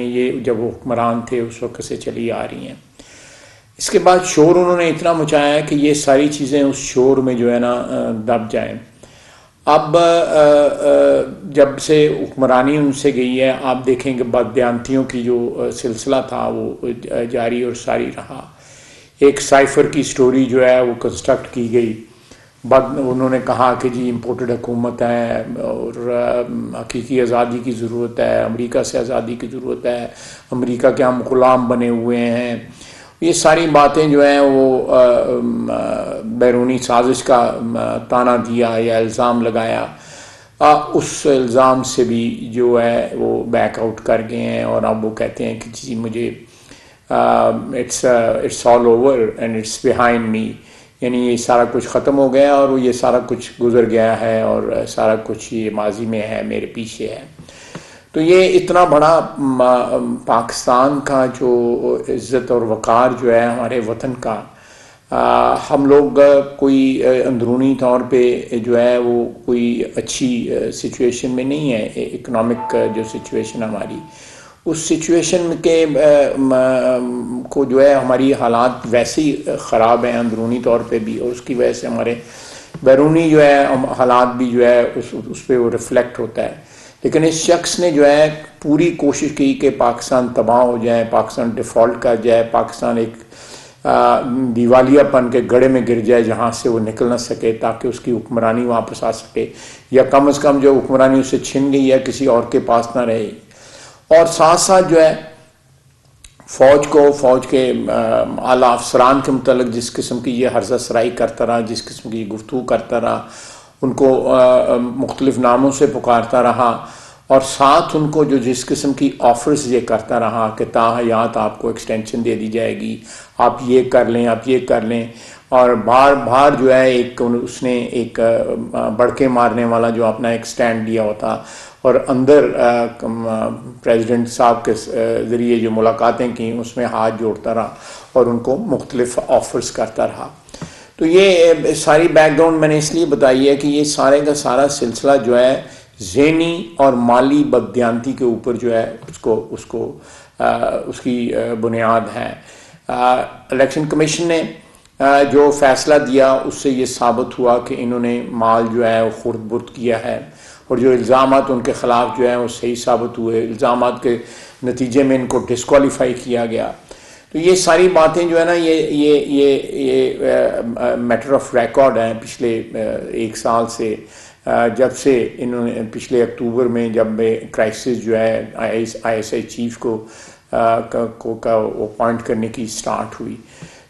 ये जब वो हुक्मरान थे उस वक्त से चली आ रही हैं। इसके बाद शोर उन्होंने इतना मचाया कि ये सारी चीज़ें उस शोर में जो है ना दब जाएं। अब जब से हुक्मरानी उनसे गई है, आप देखेंगे बदयांतियों की जो सिलसिला था वो जारी और सारी रहा। एक साइफर की स्टोरी जो है वो कंस्ट्रक्ट की गई। बाद उन्होंने कहा कि जी इम्पोर्टेड हुकूमत है और हकीकी आज़ादी की ज़रूरत है, अमेरिका से आज़ादी की ज़रूरत है, अमेरिका के हम ग़ुलाम बने हुए हैं। ये सारी बातें जो हैं वो बैरूनी साजिश का ताना दिया या इल्ज़ाम लगाया। उस इल्ज़ाम से भी जो है वो बैकआउट कर गए हैं और अब वो कहते हैं कि जी मुझे it's all over and it's behind me, यानी ये सारा कुछ ख़त्म हो गया और ये सारा कुछ गुजर गया है और सारा कुछ ये माजी में है, मेरे पीछे है। तो ये इतना बड़ा पाकिस्तान का जो इज़्ज़त और वक़ार जो है हमारे वतन का, हम लोग कोई अंदरूनी तौर पे जो है वो कोई अच्छी सिचुएशन में नहीं है। इकोनॉमिक जो सिचुएशन हमारी, उस सिचुएशन के को जो है हमारी हालात वैसे ही ख़राब हैं अंदरूनी तौर पे भी, और उसकी वजह से हमारे बैरूनी जो है हालात भी जो है उस पर वो रिफ्लेक्ट होता है। लेकिन इस शख्स ने जो है पूरी कोशिश की कि पाकिस्तान तबाह हो जाए, पाकिस्तान डिफ़ॉल्ट कर जाए, पाकिस्तान एक दिवालियापन के गड़े में गिर जाए जहाँ से वो निकल ना सके, ताकि उसकी हुक्मरानी वापस आ सके, या कम से कम जो हुक्मरानी उससे छिन गई है किसी और के पास ना रहे। और साथ साथ जो है फ़ौज के आला अफसरान के मुतल्लिक़ जिस किस्म की ये हर्जा सराई करता रहा, जिस किस्म की गुफ्तगू करता रहा, उनको मुख्तलिफ नामों से पुकारता रहा, और साथ उनको जो जिस किस्म की ऑफर्स ये करता रहा कि ताहयात आपको एक्सटेंशन दे दी जाएगी, आप ये कर लें, आप ये कर लें, और बार जो है एक उसने एक बड़के मारने वाला जो अपना एक स्टैंड लिया होता, और अंदर प्रेसिडेंट साहब के ज़रिए जो मुलाकातें की उसमें हाथ जोड़ता रहा और उनको मुख्तलिफ ऑफर्स करता रहा। तो ये सारी बैकग्राउंड मैंने इसलिए बताई है कि ये सारे का सारा सिलसिला जो है ज़हनी और माली बदयांती के ऊपर जो है उसकी बुनियाद है। इलेक्शन कमीशन ने जो फैसला दिया उससे ये साबित हुआ कि इन्होंने माल जो है वो खुर्द बुर्द किया है, और जो इल्ज़ामात उनके ख़िलाफ़ जो है वो सही साबित हुए। इल्ज़ामात के नतीजे में इनको डिस्क्वालीफाई किया गया। तो ये सारी बातें जो है ना ये मैटर ऑफ रिकॉर्ड हैं पिछले एक साल से, जब से इन्होंने पिछले अक्टूबर में जब क्राइसिस जो है ISI चीफ को अपॉइंट करने की स्टार्ट हुई।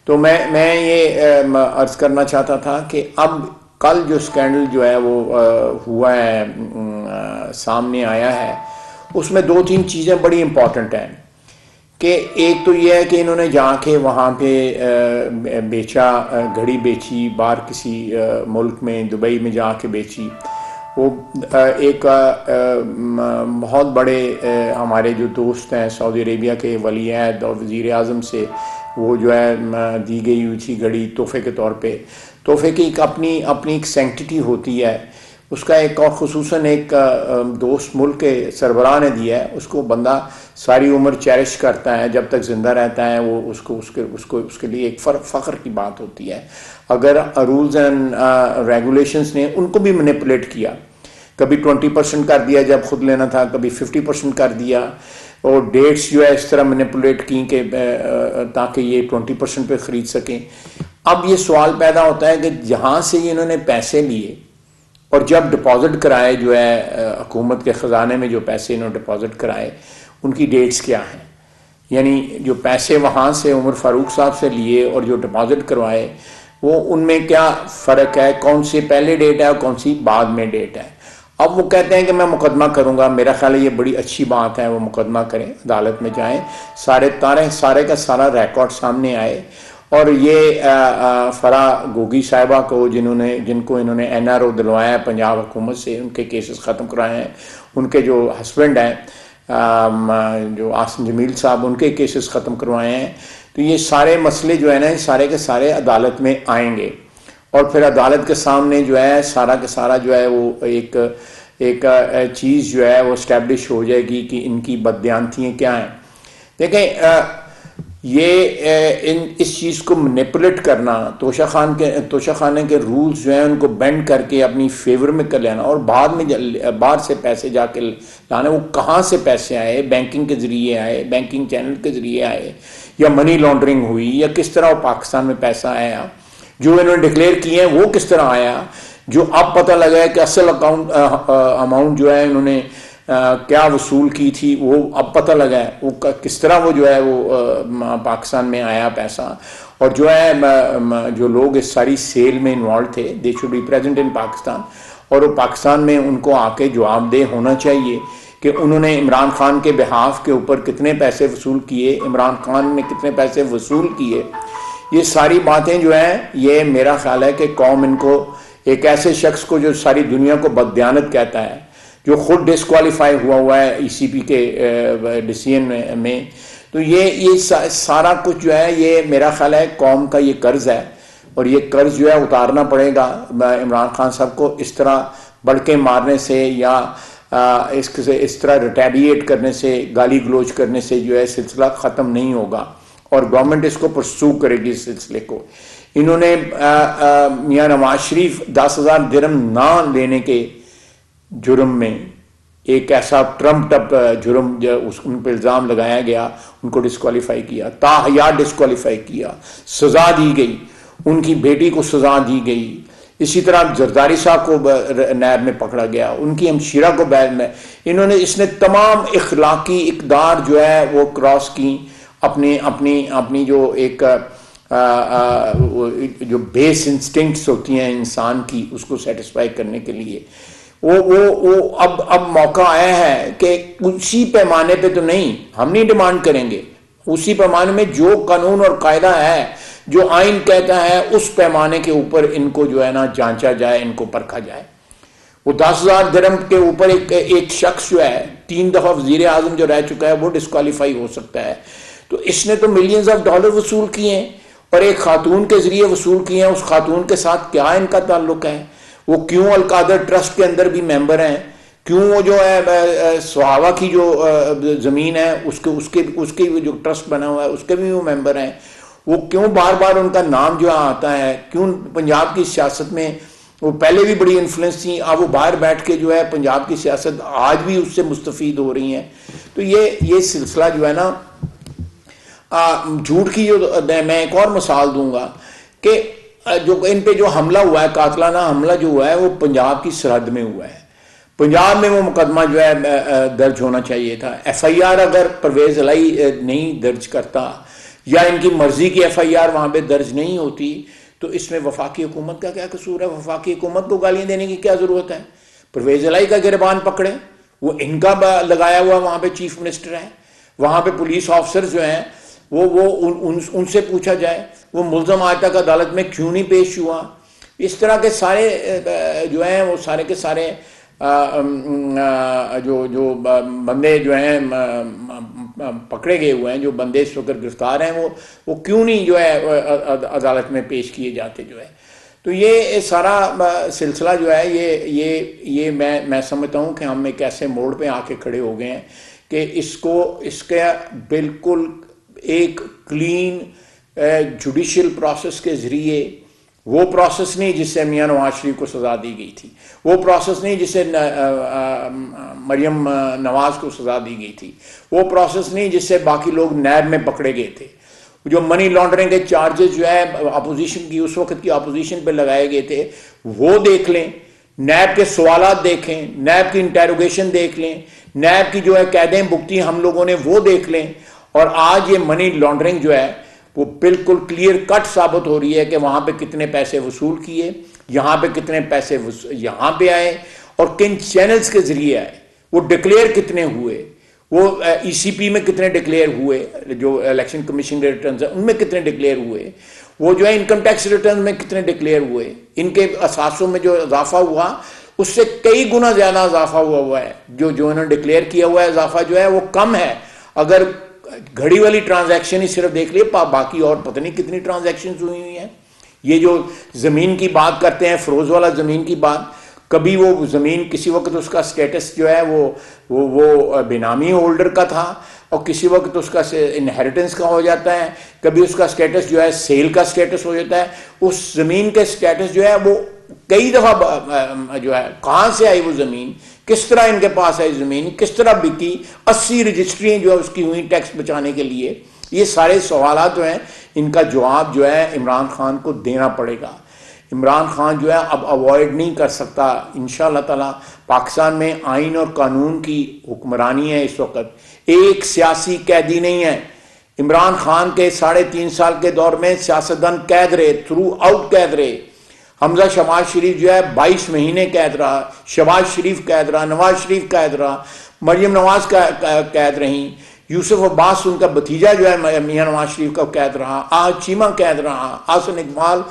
तो मैं ये अर्ज़ करना चाहता था कि अब कल जो स्कैंडल जो है वो हुआ है, सामने आया है, उसमें दो तीन चीज़ें बड़ी इम्पॉर्टेंट हैं। कि एक तो ये है कि इन्होंने जाके वहाँ पे बेचा, घड़ी बेची, बाहर किसी मुल्क में दुबई में जाके बेची। वो एक बहुत बड़े हमारे जो दोस्त हैं सऊदी अरेबिया के वली अहद और वज़ीर आज़म से वो जो है दी गई हुई थी घड़ी तोहफे के तौर पे। तोहफे की एक अपनी एक सेंटिटी होती है, उसका एक और ख़ुसूसन एक दोस्त मुल्क के सरबराह ने दिया है, उसको बंदा सारी उम्र चेरिश करता है, जब तक ज़िंदा रहता है वो उसके लिए एक फ़ख्र की बात होती है। अगर रूल्स एंड रेगुलेशंस ने उनको भी मैनिपुलेट किया, कभी 20% कर दिया जब खुद लेना था, कभी 50% कर दिया, और डेट्स जो है इस तरह मैनिपुलेट की कि ताकि ये 20% पे ख़रीद सकें। अब ये सवाल पैदा होता है कि जहाँ से इन्होंने पैसे लिए और जब डिपॉजिट कराए जो है हुकूमत के ख़जाने में जो पैसे इन्होंने डिपॉजिट कराए उनकी डेट्स क्या हैं, यानी जो पैसे वहाँ से उमर फ़ारूक साहब से लिए और जो डिपॉजिट करवाए वो उनमें क्या फ़र्क है, कौन सी पहले डेट है और कौन सी बाद में डेट है। अब वो कहते हैं कि मैं मुकदमा करूँगा, मेरा ख्याल है ये बड़ी अच्छी बात है, वो मुकदमा करें, अदालत में जाएं, सारे का सारा रिकॉर्ड सामने आए। और ये फरा गोगी साहिबा को जिनको इन्होंने NRO दिलवाया है पंजाब हुकूमत से, उनके केसेस ख़त्म कराए हैं, उनके जो हस्बैंड हैं जो आसिम जमील साहब, उनके केसेस ख़त्म करवाए हैं। तो ये सारे मसले जो है ना सारे के सारे अदालत में आएंगे और फिर अदालत के सामने जो है सारा का सारा जो है वो एक चीज़ जो है वो इस्टेब्लिश हो जाएगी कि इनकी बदयांतियाँ क्या हैं। देखें इस चीज को मैनिपुलेट करना, तोशा खाने के रूल्स जो हैं उनको बेंड करके अपनी फेवर में कर लेना और बाद में बाहर से पैसे जाके लाने, वो कहाँ से पैसे आए, बैंकिंग के जरिए आए, बैंकिंग चैनल के जरिए आए, या मनी लॉन्ड्रिंग हुई, या किस तरह पाकिस्तान में पैसा आया, जो इन्होंने डिक्लेयर किए हैं वो किस तरह आया, जो अब पता लगा है कि असल अमाउंट जो है इन्होंने क्या वसूल की थी वो अब पता लगा है, वो किस तरह वो जो है वो पाकिस्तान में आया पैसा। और जो है जो लोग इस सारी सेल में इन्वॉल्व थे, they should be present in Pakistan, और वो पाकिस्तान में उनको आके जवाबदेह होना चाहिए कि उन्होंने इमरान खान के बिहाफ के ऊपर कितने पैसे वसूल किए, इमरान खान ने कितने पैसे वसूल किए। ये सारी बातें जो हैं, ये मेरा ख्याल है कि कौम इनको, एक ऐसे शख्स को जो सारी दुनिया को बददियानत कहता है, जो खुद डिस्क्वालीफाई हुआ है ईसीपी के डिसीजन में, तो ये सारा कुछ जो है ये मेरा ख्याल है कौम का ये कर्ज है, और ये कर्ज जो है उतारना पड़ेगा इमरान खान साहब को। इस तरह बढ़ के मारने से या इस तरह रिटेलिएट करने से, गाली गलोच करने से जो है सिलसिला ख़त्म नहीं होगा, और गवर्नमेंट इसको परसू करेगी इस सिलसिले को। इन्होंने मियां नवाज शरीफ 10,000 दिरहम ना लेने के जुर्म में, एक ऐसा ट्रम्प टप जुर्म उन पर इल्ज़ाम लगाया गया, उनको डिस्क्वालीफाई किया, ताहया डिस्क्वालीफाई किया, सजा दी गई, उनकी बेटी को सजा दी गई। इसी तरह जरदारी साहब को नैब में पकड़ा गया, उनकी हमशीरा को बैन में, इसने तमाम इखलाकी इकदार जो है वो क्रॉस की, अपनी अपनी अपनी जो एक जो बेस इंस्टिंक्ट्स होती हैं इंसान की, उसको सेटिस्फाई करने के लिए वो अब मौका आया है कि उसी पैमाने पे तो नहीं, हम नहीं डिमांड करेंगे, उसी पैमाने में जो कानून और कायदा है, जो आइन कहता है, उस पैमाने के ऊपर इनको जो है ना जांचा जाए, इनको परखा जाए। वो 10,000 दिरहम के ऊपर एक शख्स जो है 3 दफा वजीर आजम जो रह चुका है वो डिस्क्वालीफाई हो सकता है। तो इसने तो मिलियंस ऑफ डॉलर वसूल किए हैं और एक खातून के जरिए वसूल किए हैं। उस खातून के साथ क्या इनका ताल्लुक है, वो क्यों अलकादर ट्रस्ट के अंदर भी मेंबर हैं, क्यों वो जो है सुहावा की जो जमीन है उसके जो ट्रस्ट बना हुआ है उसके भी वो मेंबर हैं, वो क्यों बार बार उनका नाम जो आता है, क्यों पंजाब की सियासत में वो पहले भी बड़ी इन्फ्लुएंस थी, अब वो बाहर बैठ के जो है पंजाब की सियासत आज भी उससे मुस्तफीद हो रही हैं। तो ये सिलसिला जो है ना झूठ की, जो मैं एक और मिसाल दूंगा कि जो इन पे जो हमला हुआ है, कातलाना हमला जो हुआ है, वो पंजाब की सरहद में हुआ है। पंजाब में वो मुकदमा जो है दर्ज होना चाहिए था। FIR अगर परवेज इलाही नहीं दर्ज करता या इनकी मर्जी की FIR वहां पे दर्ज नहीं होती तो इसमें वफाकी हुकूमत का क्या कसूर है? वफाकी हुकूमत को गालियां देने की क्या जरूरत है? परवेज इलाही का गिरबान पकड़े, वो इनका लगाया हुआ वहां पे चीफ मिनिस्टर है, वहां पे पुलिस ऑफिसर जो हैं वो उनसे पूछा जाए वो मुल्जम आज तक अदालत में क्यों नहीं पेश हुआ। इस तरह के सारे जो हैं वो सारे के सारे जो बंदे जो हैं पकड़े गए हुए हैं, जो बंदे इस वक्त गिरफ्तार हैं, वो क्यों नहीं जो है अदालत में पेश किए जाते जो है। तो ये सारा सिलसिला जो है ये मैं समझता हूँ कि हम एक ऐसे मोड़ पे आके खड़े हो गए हैं कि इसके बिल्कुल एक क्लीन जुडिशियल प्रोसेस के जरिए, वो प्रोसेस नहीं जिससे मियां नवाज शरीफ को सजा दी गई थी, वो प्रोसेस नहीं जिससे मरियम नवाज को सजा दी गई थी, वो प्रोसेस नहीं जिससे बाकी लोग नैब में पकड़े गए थे, जो मनी लॉन्ड्रिंग के चार्जेस जो है अपोजिशन की, उस वक्त की अपोजिशन पे लगाए गए थे, वो देख लें, नैब के सवालात देखें, नैब की इंटेरोगेशन देख लें, नैब की जो है कैदें भुगती हम लोगों ने वो देख लें। और आज ये मनी लॉन्ड्रिंग जो है वो बिल्कुल क्लियर कट साबित हो रही है कि वहां पे कितने पैसे वसूल किए, यहां पे कितने पैसे यहां पे आए और किन चैनल्स के जरिए आए, वो डिक्लेयर कितने हुए, वो ECP में कितने डिक्लेयर हुए, जो इलेक्शन कमीशन के रिटर्न है उनमें कितने डिक्लेयर हुए, वो जो है इनकम टैक्स रिटर्न में कितने डिक्लेयर हुए, इनके असासों में जो इजाफा हुआ उससे कई गुना ज्यादा इजाफा हुआ है। जो इन्होंने डिक्लेयर किया हुआ है इजाफा जो है वो कम है। अगर घड़ी वाली ट्रांजैक्शन ही सिर्फ देख लिए, बाकी और पता नहीं कितनी ट्रांजैक्शन हुई हैं। ये जो जमीन की बात करते हैं, फरोज वाला जमीन की बात, कभी वो ज़मीन किसी वक्त उसका स्टेटस जो है वो बेनामी होल्डर का था और किसी वक्त उसका इनहेरिटेंस का हो जाता है, कभी उसका स्टेटस जो है सेल का स्टेटस हो जाता है। उस ज़मीन के स्टेटस जो है वो कई दफ़ा जो है कहाँ से आई वो ज़मीन, किस तरह इनके पास आई ज़मीन, किस तरह बिकी, 80 रजिस्ट्रियाँ जो है उसकी हुई टैक्स बचाने के लिए। ये सारे सवाल जो हैं इनका जवाब जो है इमरान खान को देना पड़ेगा। इमरान खान जो है अब अवॉइड नहीं कर सकता। इंशाअल्लाह ताला पाकिस्तान में आइन और कानून की हुक्मरानी है इस वक्त, एक सियासी कैदी नहीं है। इमरान खान के 3.5 साल के दौर में सियासतदान कैद रहे, थ्रू आउट कैद रहे। हमजा शहबाज शरीफ जो है 22 महीने कैद रहा, शहबाज शरीफ कैद रहा, नवाज शरीफ कैद रहा, मरियम नवाज कैद रही, यूसुफ अब्बास उनका भतीजा जो है मियां नवाज शरीफ का कैद रहा, आज चीमा कैद रहा, आसन इकबाल,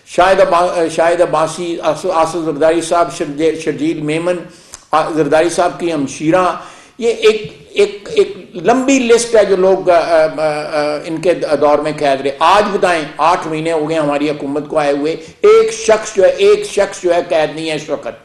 शाहिद अब्बासी, आसिफ जरदारी साहब, शर्जील मेमन जरदारी साहब की हमशीरा। ये एक लंबी लिस्ट है जो लोग इनके दौर में कैद रहे। आज बताएं 8 महीने हो गए हमारी हुकूमत को आए हुए, एक शख्स जो है कैद नहीं है इस वक्त।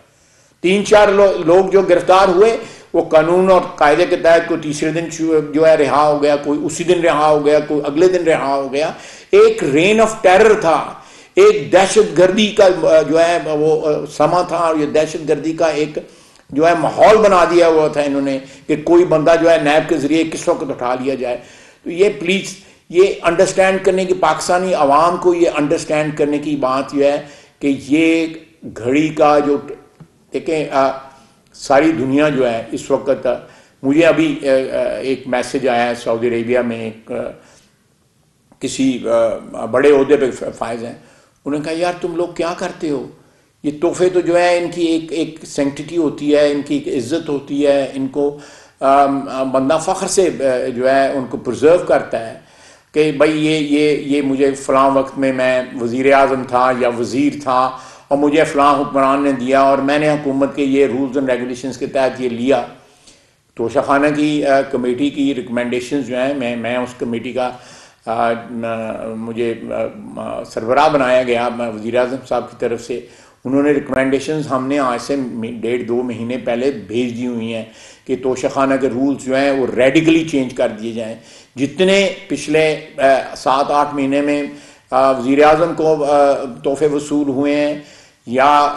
3-4 लोग जो गिरफ्तार हुए वो कानून और कायदे के तहत, कोई तीसरे दिन जो है रिहा हो गया, कोई उसी दिन रिहा हो गया, कोई अगले दिन रिहा हो गया। एक रेन ऑफ टेरर था, एक दहशतगर्दी का जो है वो समा था, और ये दहशतगर्दी का एक जो है माहौल बना दिया हुआ था इन्होंने कि कोई बंदा जो है नैब के जरिए किस वक्त उठा लिया जाए। तो ये प्लीज ये अंडरस्टैंड करने की, पाकिस्तानी अवाम को ये अंडरस्टैंड करने की बात यह है कि ये घड़ी का जो देखें सारी दुनिया जो है इस वक्त, मुझे अभी एक मैसेज आया है सऊदी अरेबिया में, किसी बड़े ओहदे पे फायज हैं, उन्होंने कहा यार तुम लोग क्या करते हो, ये तोहफे तो जो है इनकी एक सेंक्टिटी होती है, इनकी एक इज्जत होती है, इनको बंदा फ़ख्र से जो है उनको प्रिजर्व करता है कि भाई ये मुझे फ़लाँ वक्त में मैं वज़ीर आज़म था या वज़ीर था और मुझे फ़लाँ हुक्मरान ने दिया और मैंने हुकूमत के ये रूल्स एंड रेगुलेशंस के तहत ये लिया। तोशाखाना की कमेटी की रिकमेंडेशंस जो हैं, मैं उस कमेटी का मुझे सरबराह बनाया गया वज़ीर आज़म साहब की तरफ से। उन्होंने रिकमेंडेशंस हमने आज से 1.5-2 महीने पहले भेज दी हुई हैं कि तोशाखाना के रूल्स जो हैं वो रेडिकली चेंज कर दिए जाएं। जितने पिछले 7-8 महीने में वज़ीर आज़म को तोहफे वसूल हुए हैं या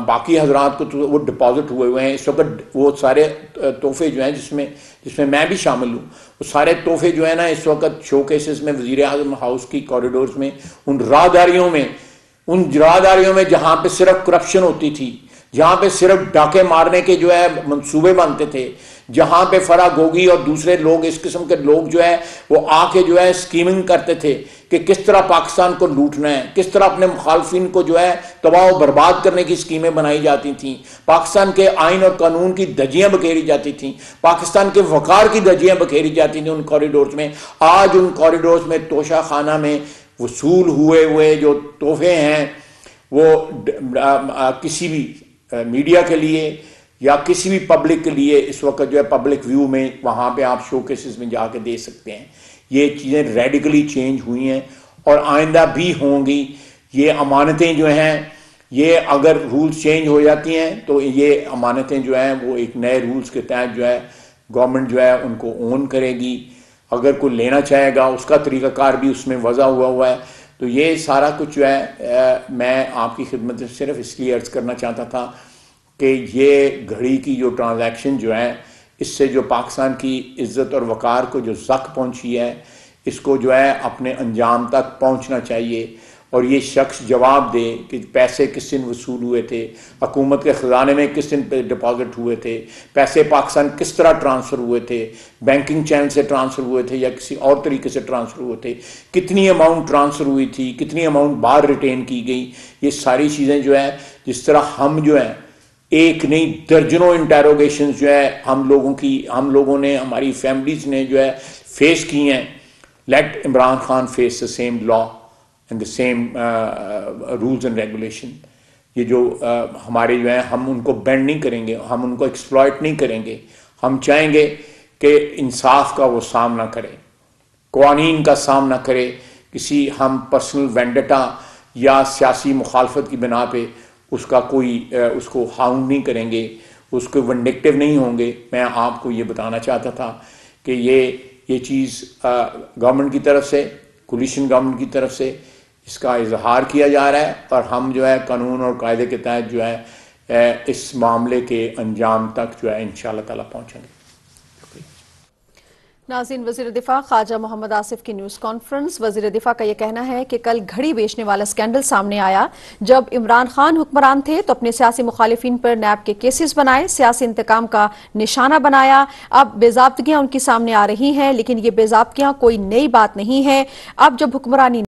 बाकी हजरात को तो वो डिपॉजिट हुए हैं, इस वक्त वो सारे तोहफे जो हैं जिसमें मैं भी शामिल हूँ, वो सारे तोहफे जो है ना इस वक्त शो केसेस में वज़ीर आज़म हाउस की कॉरिडोर्स में, उन राहदारियों में जहाँ पे सिर्फ करप्शन होती थी, जहाँ पे सिर्फ डाके मारने के जो है मंसूबे बनते थे, जहाँ पे फराह गोगी और दूसरे लोग इस किस्म के लोग जो है वो आके जो है स्कीमिंग करते थे कि किस तरह पाकिस्तान को लूटना है, किस तरह अपने मुखालफिन को जो है तबाह बर्बाद करने की स्कीमें बनाई जाती थी, पाकिस्तान के आइन और कानून की धज्जियां बखेरी जाती थी, पाकिस्तान के वकार की धज्जियां बखेरी जाती थी उन कॉरिडोर्स में। आज उन कॉरिडोर्स में तोशा खाना में वसूल हुए जो तोहफे हैं वो किसी भी मीडिया के लिए या किसी भी पब्लिक के लिए इस वक्त जो है पब्लिक व्यू में वहाँ पे आप शो केसेस में जाके दे सकते हैं। ये चीज़ें रेडिकली चेंज हुई हैं और आइंदा भी होंगी। ये अमानतें जो हैं, ये अगर रूल्स चेंज हो जाती हैं तो ये अमानतें जो हैं वो एक नए रूल्स के तहत जो है गवर्नमेंट जो है उनको ओन करेगी। अगर कोई लेना चाहेगा उसका तरीक़ाकार भी उसमें वज़ा हुआ है। तो ये सारा कुछ जो है मैं आपकी खिदमत में सिर्फ इसलिए अर्ज़ करना चाहता था कि ये घड़ी की जो ट्रांजैक्शन जो है इससे जो पाकिस्तान की इज़्ज़त और वक़ार को जो ज़ख्म पहुंची है, इसको जो है अपने अंजाम तक पहुंचना चाहिए और ये शख्स जवाब दे कि पैसे किस दिन वसूल हुए थे, हुकूमत के ख़जाने में किस दिन डिपॉजिट हुए थे, पैसे पाकिस्तान किस तरह ट्रांसफ़र हुए थे, बैंकिंग चैनल से ट्रांसफ़र हुए थे या किसी और तरीके से ट्रांसफ़र हुए थे, कितनी अमाउंट ट्रांसफ़र हुई थी, कितनी अमाउंट बाहर रिटेन की गई। ये सारी चीज़ें जो है जिस तरह हम जो है एक नहीं दर्जनों इंटेरोगेशन जो है हम लोगों ने हमारी फैमिलीज ने जो है फेस की हैं। Let Imran Khan face the same law and the same rules and regulation. ये जो हमारे जो है हम उनको बेंड नहीं करेंगे, हम उनको एक्सप्लॉइट नहीं करेंगे। हम चाहेंगे कि इंसाफ का वो सामना करे, क़वानीन का सामना करे। किसी हम पर्सनल वेंडेटा या सियासी मुखालफत की बिना पे उसका कोई उसको हाउंड नहीं करेंगे, उसको विंडिक्टिव नहीं होंगे। मैं आपको ये बताना चाहता था कि ये चीज़ गवर्नमेंट की तरफ से, कोलिशन गवर्नमेंट की तरफ से इसका इजहार किया जा रहा है, और हम जो है कानून और कायदे के तहत जो है इस मामले के अंजाम तक जो है इंशाअल्लाह ताला पहुँचेंगे। नाज़रीन, वज़ीर दिफा ख्वाजा मोहम्मद आसिफ की न्यूज़ कॉन्फ्रेंस। वज़ीर दिफा का यह कहना है कि कल घड़ी बेचने वाला स्कैंडल सामने आया। जब इमरान खान हुक्मरान थे तो अपने सियासी मुखालिफिन पर नैब के केसेस बनाए, सियासी इंतकाम का निशाना बनाया। अब बेज़ाब्तगियां उनकी सामने आ रही हैं, लेकिन ये बेज़ाब्तगियां कोई नई बात नहीं है। अब जब हुक्मरानी